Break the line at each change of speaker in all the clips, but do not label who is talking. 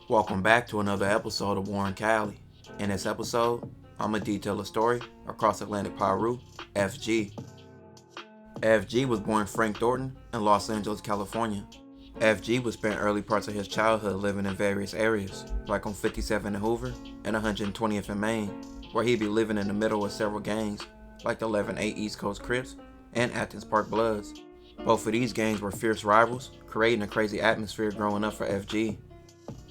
Welcome back to another episode of Warren Cali. In this episode, I'm going to detail a story across Atlantic Piru, FG. FG was born Frank Thornton in Los Angeles, California. FG would spend early parts of his childhood living in various areas, like on 57th and Hoover and 120th and Main, where he'd be living in the middle of several gangs, like the 11-8 East Coast Crips and Athens Park Bloods. Both of these gangs were fierce rivals, creating a crazy atmosphere growing up for FG.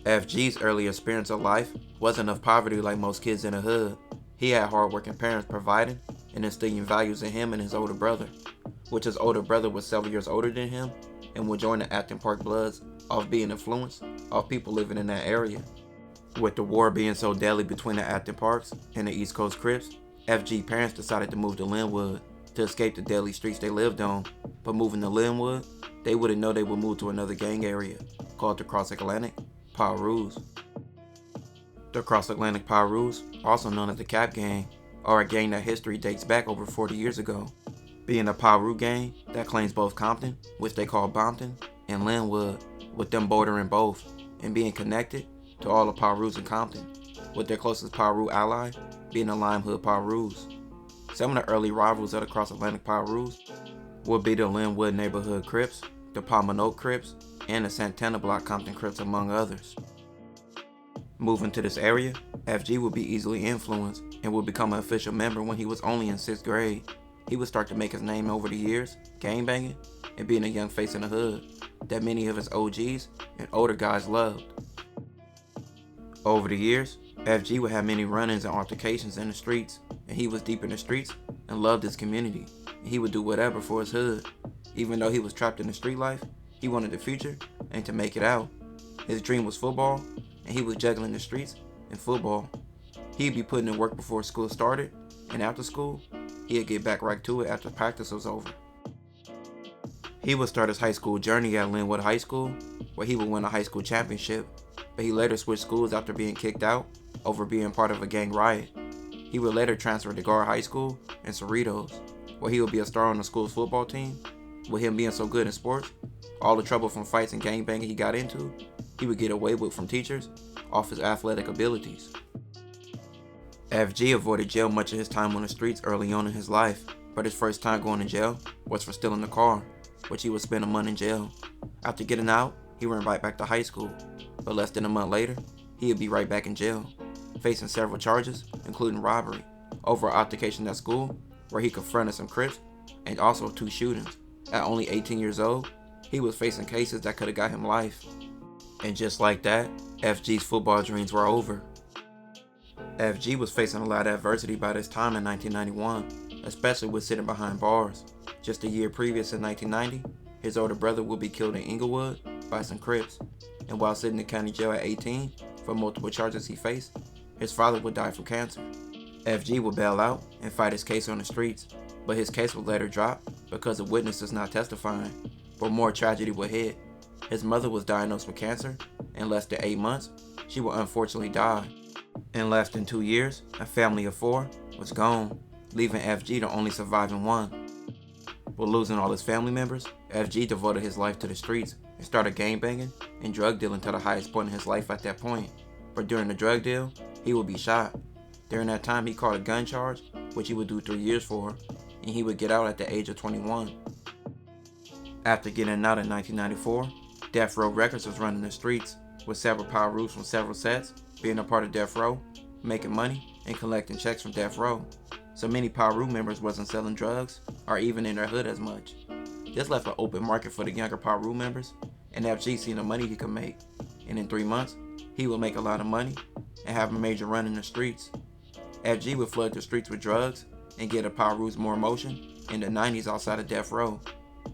FG's early experience of life wasn't of poverty like most kids in the hood. He had hard-working parents providing and instilling values in him and his older brother, which his older brother was several years older than him and would join the Athens Park Bloods off being influenced off people living in that area. With the war being so deadly between the Athens Parks and the East Coast Crips, FG parents decided to move to Linwood to escape the deadly streets they lived on, but moving to Linwood, they wouldn't know they would move to another gang area called the Cross Atlantic Pirus. The Cross Atlantic Pirus, also known as the Cap Gang, are a gang that history dates back over 40 years ago, being a Piru gang that claims both Compton, which they call Bompton, and Linwood, with them bordering both, and being connected to all the Pirus in Compton, with their closest Piru ally being the Lime Hood Pirus. Some of the early rivals of the Cross Atlantic Pirus would be the Linwood Neighborhood Crips, the Palm Oak Crips, and the Santana Block Compton Crips, among others. Moving to this area, FG would be easily influenced and would become an official member when he was only in 6th grade. He would start to make his name over the years, gangbanging, and being a young face in the hood that many of his OGs and older guys loved. Over the years, FG would have many run-ins and altercations in the streets, and he was deep in the streets and loved his community, and he would do whatever for his hood. Even though he was trapped in the street life, he wanted the future and to make it out. His dream was football, and he was juggling the streets and football. He'd be putting in work before school started, and after school, he'd get back right to it after practice was over. He would start his high school journey at Linwood High School, where he would win a high school championship, but he later switched schools after being kicked out over being part of a gang riot. He would later transfer to Gar High School and Cerritos, where he would be a star on the school's football team. With him being so good in sports, all the trouble from fights and gangbanging he got into, he would get away with from teachers off his athletic abilities. FG avoided jail much of his time on the streets early on in his life, but his first time going to jail was for stealing a car, which he would spend a month in jail. After getting out, he went right back to high school, but less than a month later, he would be right back in jail, facing several charges, including robbery, over an altercation at school where he confronted some Crips, and also 2 shootings. At only 18 years old, he was facing cases that could have got him life. And just like that, FG's football dreams were over. FG was facing a lot of adversity by this time in 1991, especially with sitting behind bars. Just a year previous in 1990, his older brother would be killed in Inglewood by some Crips, and while sitting in county jail at 18 for multiple charges he faced, his father would die from cancer. FG would bail out and fight his case on the streets, but his case would later drop because of witnesses not testifying. But more tragedy would hit. His mother was diagnosed with cancer. In less than 8 months, she would unfortunately die. In less than 2 years, a family of 4 was gone, leaving FG the only surviving one. With losing all his family members, FG devoted his life to the streets and started gangbanging and drug dealing to the highest point in his life at that point. But during the drug deal, he would be shot. During that time, he caught a gun charge, which he would do 3 years for, and he would get out at the age of 21. After getting out in 1994, Death Row Records was running the streets, with several Pirus from several sets being a part of Death Row, making money and collecting checks from Death Row. So many Piru members wasn't selling drugs or even in their hood as much. This left an open market for the younger Piru members, and FG seen the money he could make, and in 3 months, he would make a lot of money and have a major run in the streets. FG would flood the streets with drugs and get the Pirus more motion in the 90s outside of Death Row.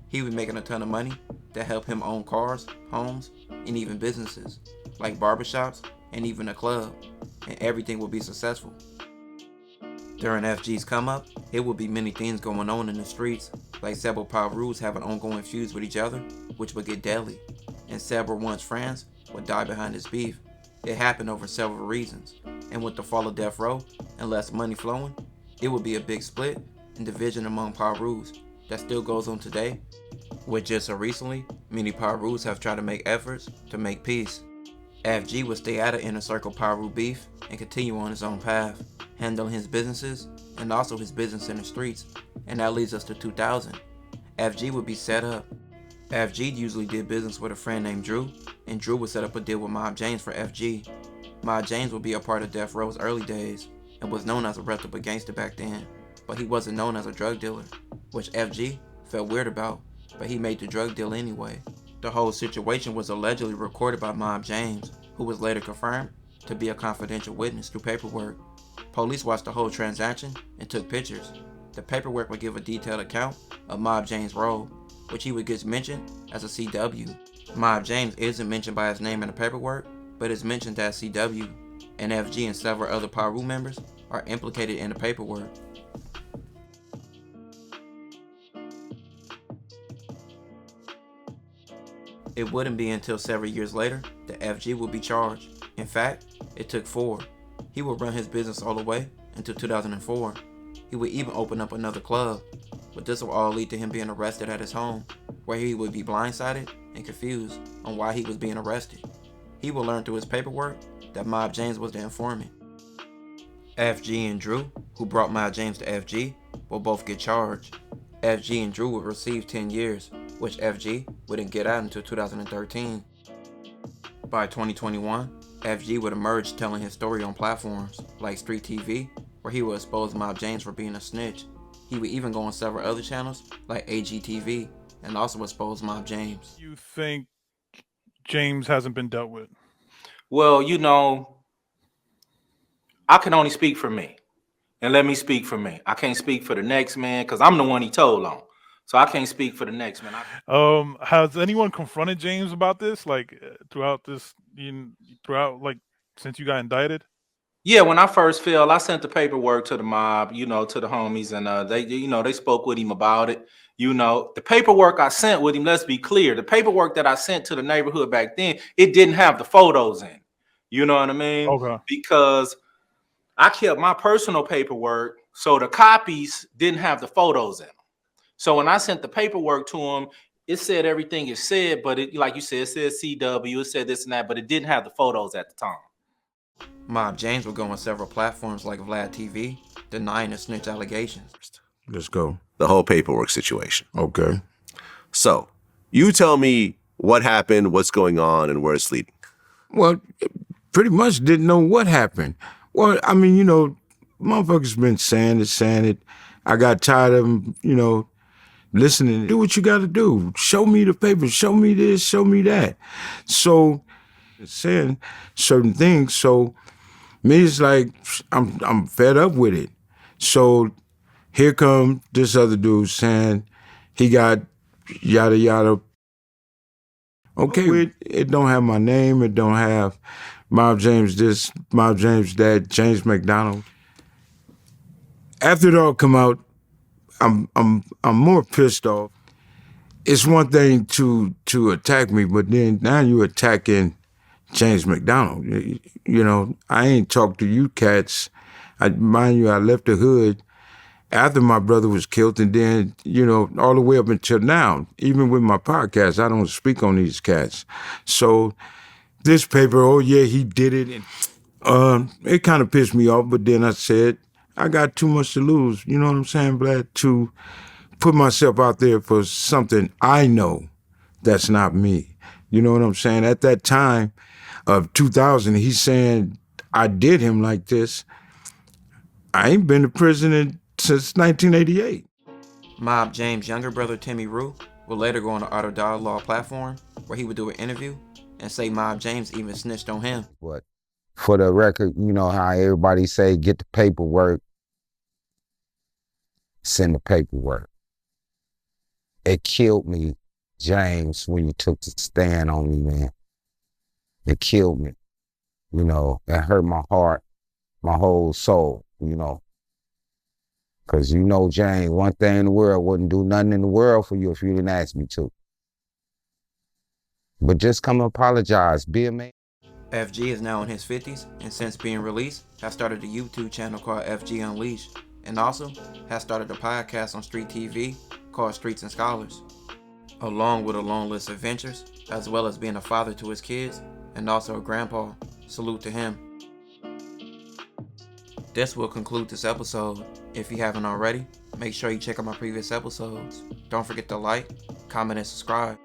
He was making a ton of money that helped him own cars, homes, and even businesses, like barbershops and even a club, and everything would be successful. During FG's come up, it would be many things going on in the streets, like several Pirus having ongoing feuds with each other, which would get deadly, and several once friends would die behind this beef. It happened over several reasons, and with the fall of Death Row and less money flowing, it would be a big split and division among Pirus that still goes on today, with just so recently, many Pirus have tried to make efforts to make peace. FG would stay out of inner circle Piru beef and continue on his own path, handling his businesses and also his business in the streets, and that leads us to 2000. FG would be set up. FG usually did business with a friend named Drew, and Drew would set up a deal with Mob James for FG. Mob James would be a part of Death Row's early days and was known as a reputable gangster back then, but he wasn't known as a drug dealer, which FG felt weird about, but he made the drug deal anyway. The whole situation was allegedly recorded by Mob James, who was later confirmed to be a confidential witness through paperwork. Police watched the whole transaction and took pictures. The paperwork would give a detailed account of Mob James' role, which he would get mentioned as a CW. Mob James isn't mentioned by his name in the paperwork, but is mentioned as CW, and FG and several other Piru members are implicated in the paperwork. It wouldn't be until several years later that FG would be charged. In fact, it took 4. He would run his business all the way until 2004. He would even open up another club, but this will all lead to him being arrested at his home, where he would be blindsided and confused on why he was being arrested. He would learn through his paperwork that Mob James was the informant. FG and Drew, who brought Mob James to FG, will both get charged. FG and Drew would receive 10 years, which FG wouldn't get out until 2013. By 2021, FG would emerge telling his story on platforms like Street TV, where he would expose Mob James for being a snitch. He would even go on several other channels like AGTV and also expose Mob James.
You think James hasn't been dealt with?
Well, I can only speak for me. And let me speak for me. I can't speak for the next man because I'm the one he told on. So I can't speak for the next man.
Has anyone confronted James about this? Like throughout since you got indicted?
Yeah, when I first fell, I sent the paperwork to the mob, to the homies, and they spoke with him about it. The paperwork I sent with him, let's be clear, the paperwork that I sent to the neighborhood back then, it didn't have the photos in. You know what I mean?
Okay.
Because I kept my personal paperwork, so the copies didn't have the photos in them. So when I sent the paperwork to him, it said everything it said, but it, like you said, it said CW, it said this and that, but it didn't have the photos at the time.
Mob James would go on several platforms like Vlad TV, denying the snitch allegations.
Let's go.
The whole paperwork situation.
Okay.
So, you tell me what happened, what's going on, and where it's leading.
Well, pretty much didn't know what happened. Well, I mean, motherfuckers been saying it. I got tired of them, listening. Do what you got to do. Show me the papers. Show me this. Show me that. So, saying certain things. So, me, it's like, I'm fed up with it. So, here come this other dude saying he got yada yada. Okay, it don't have my name. It don't have Mob James this, Mob James that, James McDonald. After it all come out, I'm more pissed off. It's one thing to attack me, but then now you attacking James McDonald. I ain't talked to you cats. Mind you, I left the hood after my brother was killed, and then, all the way up until now, even with my podcast, I don't speak on these cats. So this paper, oh yeah, he did it. And, it kind of pissed me off, but then I said, I got too much to lose, you know what I'm saying, Vlad, to put myself out there for something I know that's not me. You know what I'm saying? At that time of 2000, he's saying, I did him like this. I ain't been to prison since 1988.
Mob James' younger brother Timmy Rue would later go on the Art of Dialogue platform, where he would do an interview and say Mob James even snitched on him.
But for the record, you know how everybody say, get the paperwork, send the paperwork. It killed me, James, when you took the stand on me, man. It killed me. It hurt my heart, my whole soul, Because James, one thing in the world, wouldn't do nothing in the world for you if you didn't ask me to. But just come apologize, be a man.
FG is now in his 50s, and since being released, has started a YouTube channel called FG Unleashed, and also has started a podcast on Street TV called Streets and Scholars. Along with a long list of ventures, as well as being a father to his kids, and also a grandpa. Salute to him. This will conclude this episode. If you haven't already, make sure you check out my previous episodes. Don't forget to like, comment, and subscribe.